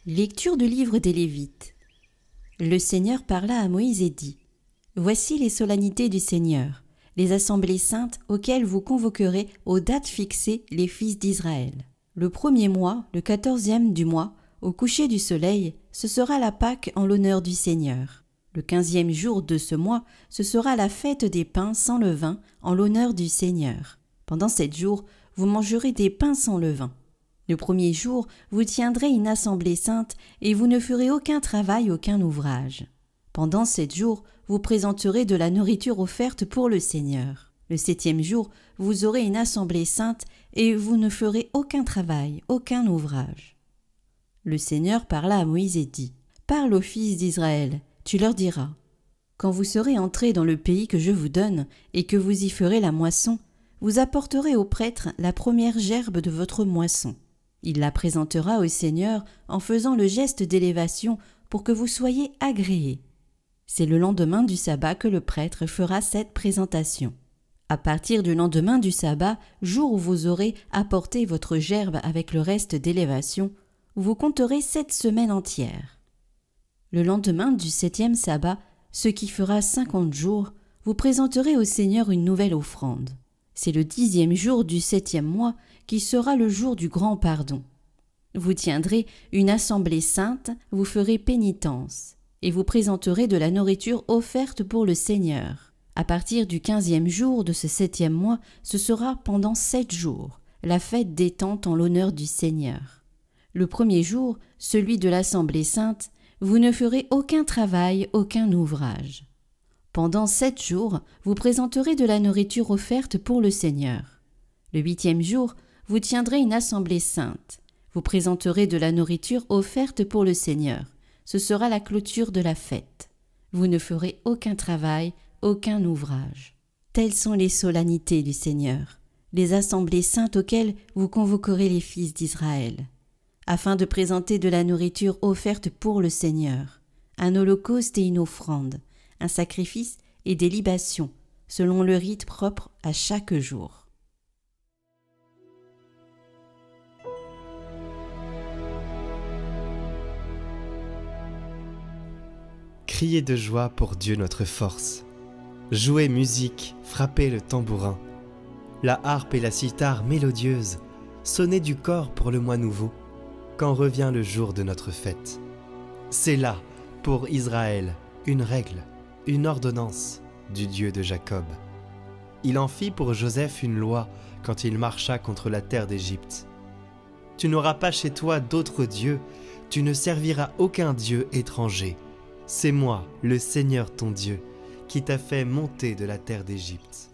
Lecture du livre des Lévites. Le Seigneur parla à Moïse et dit : Voici les solennités du Seigneur, les assemblées saintes auxquelles vous convoquerez aux dates fixées les fils d'Israël. Le 1er mois, le 14e du mois, au coucher du soleil, ce sera la Pâque en l'honneur du Seigneur. Le 15e jour de ce mois, ce sera la fête des pains sans levain en l'honneur du Seigneur. Pendant 7 jours, vous mangerez des pains sans levain. Le 1er jour, vous tiendrez une assemblée sainte et vous ne ferez aucun travail, aucun ouvrage. Pendant 7 jours, vous présenterez de la nourriture offerte pour le Seigneur. Le 7e jour, vous aurez une assemblée sainte et vous ne ferez aucun travail, aucun ouvrage. Le Seigneur parla à Moïse et dit : Parle aux fils d'Israël, tu leur diras : Quand vous serez entrés dans le pays que je vous donne et que vous y ferez la moisson, vous apporterez au prêtre la première gerbe de votre moisson. Il la présentera au Seigneur en faisant le geste d'élévation pour que vous soyez agréés. C'est le lendemain du sabbat que le prêtre fera cette présentation. À partir du lendemain du sabbat, jour où vous aurez apporté votre gerbe avec le reste d'élévation, vous compterez 7 semaines entières. Le lendemain du 7e sabbat, ce qui fera 50 jours, vous présenterez au Seigneur une nouvelle offrande. C'est le 10e jour du 7e mois qui sera le jour du grand pardon. Vous tiendrez une assemblée sainte, vous ferez pénitence, et vous présenterez de la nourriture offerte pour le Seigneur. À partir du 15e jour de ce 7e mois, ce sera pendant 7 jours, la fête des tentes en l'honneur du Seigneur. Le 1er jour, celui de l'assemblée sainte, vous ne ferez aucun travail, aucun ouvrage. Pendant 7 jours, vous présenterez de la nourriture offerte pour le Seigneur. Le 8e jour, vous tiendrez une assemblée sainte. Vous présenterez de la nourriture offerte pour le Seigneur. Ce sera la clôture de la fête. Vous ne ferez aucun travail, aucun ouvrage. Telles sont les solennités du Seigneur, les assemblées saintes auxquelles vous convoquerez les fils d'Israël, afin de présenter de la nourriture offerte pour le Seigneur, un holocauste et une offrande, un sacrifice et des libations, selon le rite propre à chaque jour. Criez de joie pour Dieu notre force. Jouez musique, frappez le tambourin. La harpe et la cithare mélodieuse, sonnez du cor pour le mois nouveau, quand revient le jour de notre fête. C'est là, pour Israël, une règle, une ordonnance du Dieu de Jacob. Il en fit pour Joseph une loi quand il marcha contre la terre d'Égypte. Tu n'auras pas chez toi d'autres dieux, tu ne serviras aucun dieu étranger. C'est moi, le Seigneur ton Dieu, qui t'a fait monter de la terre d'Égypte.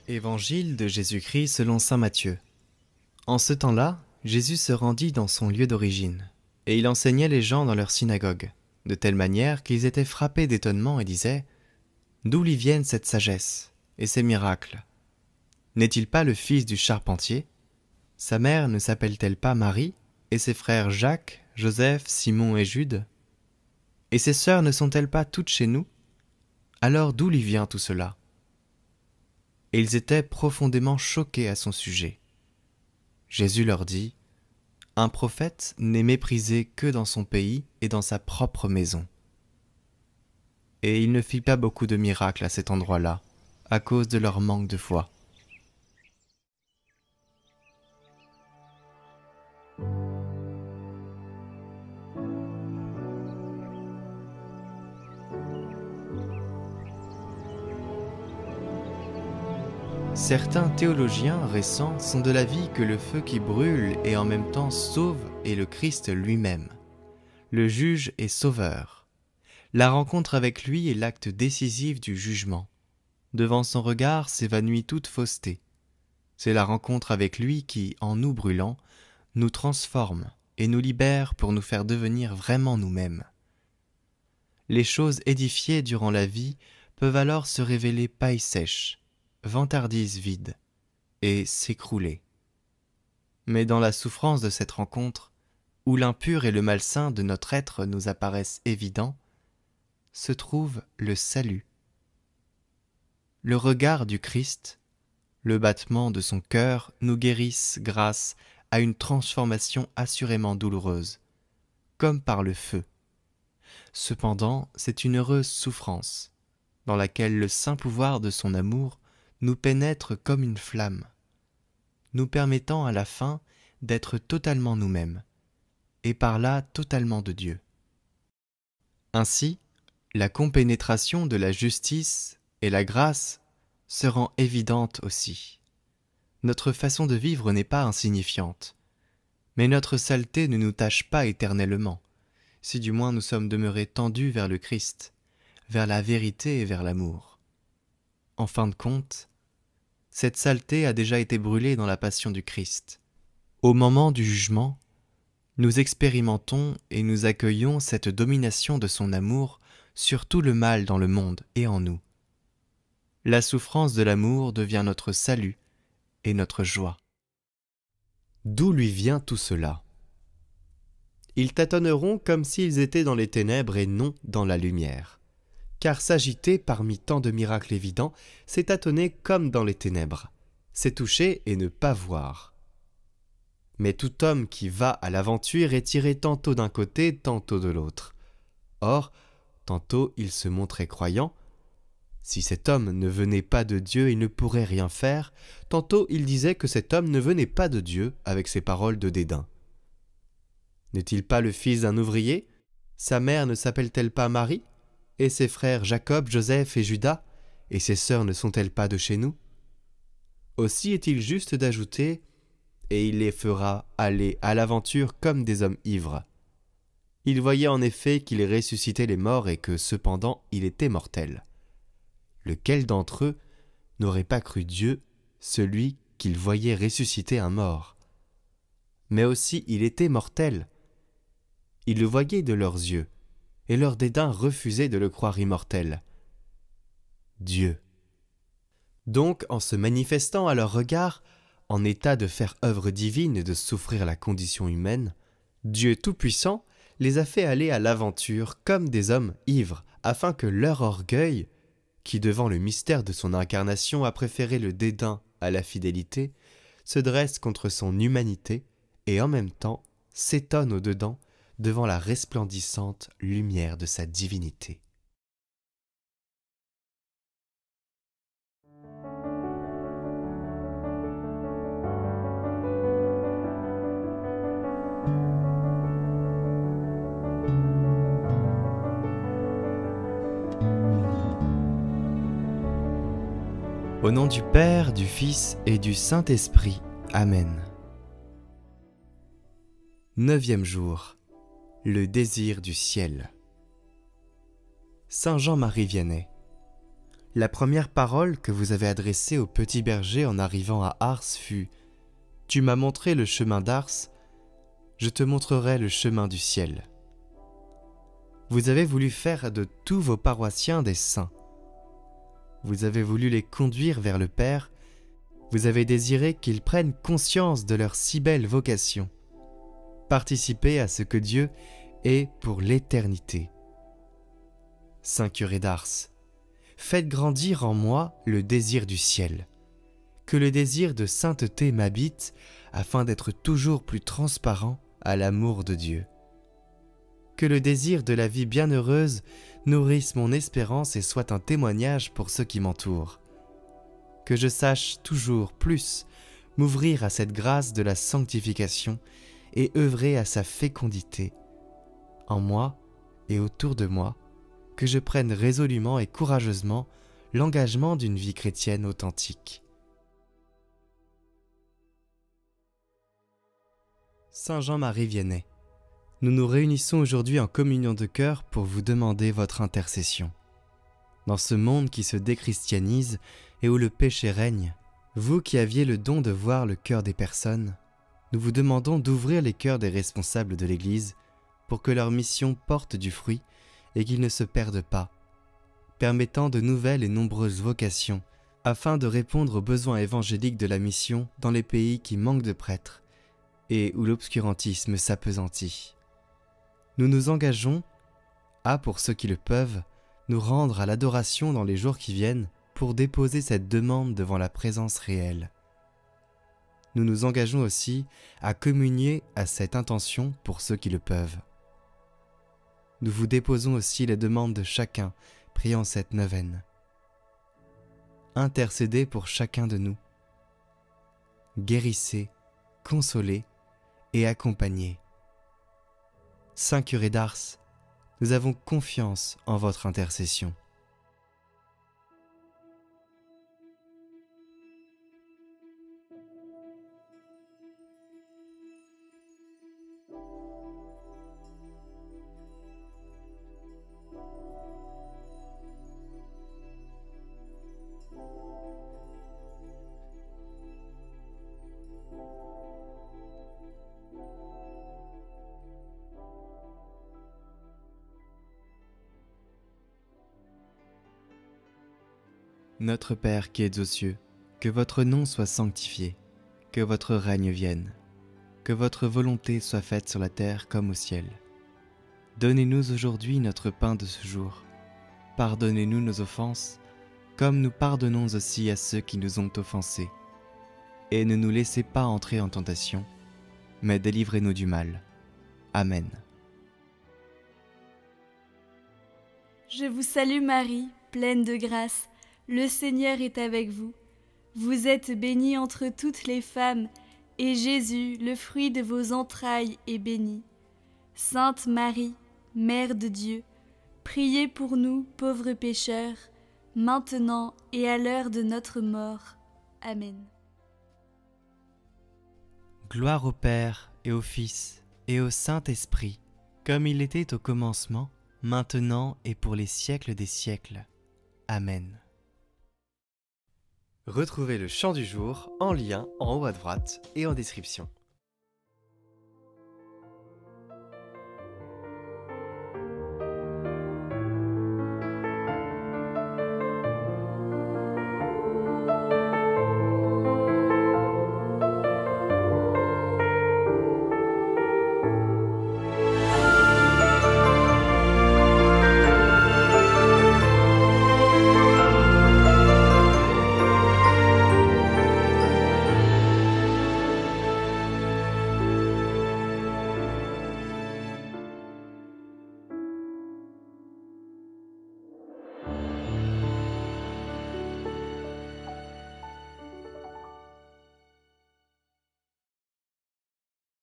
Évangile de Jésus-Christ selon saint Matthieu. En ce temps-là, Jésus se rendit dans son lieu d'origine, et il enseignait les gens dans leur synagogue, de telle manière qu'ils étaient frappés d'étonnement et disaient : D'où lui viennent cette sagesse et ces miracles ? N'est-il pas le fils du charpentier ? Sa mère ne s'appelle-t-elle pas Marie, et ses frères Jacques, Joseph, Simon et Jude ? Et ses sœurs ne sont-elles pas toutes chez nous ? Alors d'où lui vient tout cela ? Et ils étaient profondément choqués à son sujet. Jésus leur dit : Un prophète n'est méprisé que dans son pays et dans sa propre maison. Et il ne fit pas beaucoup de miracles à cet endroit-là, à cause de leur manque de foi. Certains théologiens récents sont de l'avis que le feu qui brûle et en même temps sauve est le Christ lui-même. Le juge est sauveur. La rencontre avec lui est l'acte décisif du jugement. Devant son regard s'évanouit toute fausseté. C'est la rencontre avec lui qui, en nous brûlant, nous transforme et nous libère pour nous faire devenir vraiment nous-mêmes. Les choses édifiées durant la vie peuvent alors se révéler paille sèche, vantardise vide, et s'écrouler. Mais dans la souffrance de cette rencontre, où l'impur et le malsain de notre être nous apparaissent évidents, se trouve le salut. Le regard du Christ, le battement de son cœur nous guérissent grâce à une transformation assurément douloureuse, comme par le feu. Cependant, c'est une heureuse souffrance, dans laquelle le saint pouvoir de son amour nous pénètre comme une flamme, nous permettant à la fin d'être totalement nous-mêmes, et par là totalement de Dieu. Ainsi, la compénétration de la justice et la grâce se rend évidente aussi. Notre façon de vivre n'est pas insignifiante, mais notre saleté ne nous tâche pas éternellement, si du moins nous sommes demeurés tendus vers le Christ, vers la vérité et vers l'amour. En fin de compte, cette saleté a déjà été brûlée dans la passion du Christ. Au moment du jugement, nous expérimentons et nous accueillons cette domination de son amour sur tout le mal dans le monde et en nous. La souffrance de l'amour devient notre salut et notre joie. D'où lui vient tout cela ? Ils tâtonneront comme s'ils étaient dans les ténèbres et non dans la lumière. Car s'agiter parmi tant de miracles évidents, c'est tâtonner comme dans les ténèbres, c'est toucher et ne pas voir. Mais tout homme qui va à l'aventure est tiré tantôt d'un côté, tantôt de l'autre. Or, tantôt il se montrait croyant. Si cet homme ne venait pas de Dieu, il ne pourrait rien faire. Tantôt il disait que cet homme ne venait pas de Dieu avec ses paroles de dédain. N'est-il pas le fils d'un ouvrier ? Sa mère ne s'appelle-t-elle pas Marie ? Et ses frères Jacob, Joseph et Judas ? Et ses sœurs ne sont-elles pas de chez nous ? Aussi est-il juste d'ajouter « Et il les fera aller à l'aventure comme des hommes ivres ». Il voyait en effet qu'il ressuscitait les morts et que cependant il était mortel. Lequel d'entre eux n'aurait pas cru Dieu, celui qu'il voyait ressusciter un mort ? Mais aussi il était mortel. Ils le voyaient de leurs yeux, et leur dédain refusait de le croire immortel. Dieu. Donc, en se manifestant à leur regard, en état de faire œuvre divine et de souffrir la condition humaine, Dieu Tout-Puissant les a fait aller à l'aventure comme des hommes ivres, afin que leur orgueil, qui devant le mystère de son incarnation a préféré le dédain à la fidélité, se dresse contre son humanité et en même temps s'étonne au-dedans devant la resplendissante lumière de sa divinité. Au nom du Père, du Fils et du Saint-Esprit. Amen. 9e jour. Le désir du ciel. Saint Jean-Marie Vianney. La première parole que vous avez adressée au petit berger en arrivant à Ars fut « Tu m'as montré le chemin d'Ars, je te montrerai le chemin du ciel. » Vous avez voulu faire de tous vos paroissiens des saints. Vous avez voulu les conduire vers le Père, vous avez désiré qu'ils prennent conscience de leur si belle vocation. Participer à ce que Dieu est pour l'éternité. Saint curé d'Ars, faites grandir en moi le désir du ciel, que le désir de sainteté m'habite afin d'être toujours plus transparent à l'amour de Dieu. Que le désir de la vie bienheureuse nourrisse mon espérance et soit un témoignage pour ceux qui m'entourent. Que je sache toujours plus m'ouvrir à cette grâce de la sanctification et œuvrer à sa fécondité, en moi et autour de moi, que je prenne résolument et courageusement l'engagement d'une vie chrétienne authentique. Saint Jean-Marie Vianney. Nous nous réunissons aujourd'hui en communion de cœur pour vous demander votre intercession. Dans ce monde qui se déchristianise et où le péché règne, vous qui aviez le don de voir le cœur des personnes, nous vous demandons d'ouvrir les cœurs des responsables de l'Église pour que leur mission porte du fruit et qu'ils ne se perdent pas, permettant de nouvelles et nombreuses vocations afin de répondre aux besoins évangéliques de la mission dans les pays qui manquent de prêtres et où l'obscurantisme s'appesantit. Nous nous engageons à, pour ceux qui le peuvent, nous rendre à l'adoration dans les jours qui viennent pour déposer cette demande devant la présence réelle. Nous nous engageons aussi à communier à cette intention pour ceux qui le peuvent. Nous vous déposons aussi les demandes de chacun priant cette neuvaine. Intercédez pour chacun de nous. Guérissez, consolez et accompagnez. Saint curé d'Ars, nous avons confiance en votre intercession. Notre Père qui êtes aux cieux, que votre nom soit sanctifié, que votre règne vienne, que votre volonté soit faite sur la terre comme au ciel. Donnez-nous aujourd'hui notre pain de ce jour. Pardonnez-nous nos offenses, comme nous pardonnons aussi à ceux qui nous ont offensés. Et ne nous laissez pas entrer en tentation, mais délivrez-nous du mal. Amen. Je vous salue Marie, pleine de grâce. Le Seigneur est avec vous. Vous êtes bénie entre toutes les femmes, et Jésus, le fruit de vos entrailles, est béni. Sainte Marie, Mère de Dieu, priez pour nous, pauvres pécheurs, maintenant et à l'heure de notre mort. Amen. Gloire au Père et au Fils et au Saint-Esprit, comme il était au commencement, maintenant et pour les siècles des siècles. Amen. Retrouvez le chant du jour en lien en haut à droite et en description.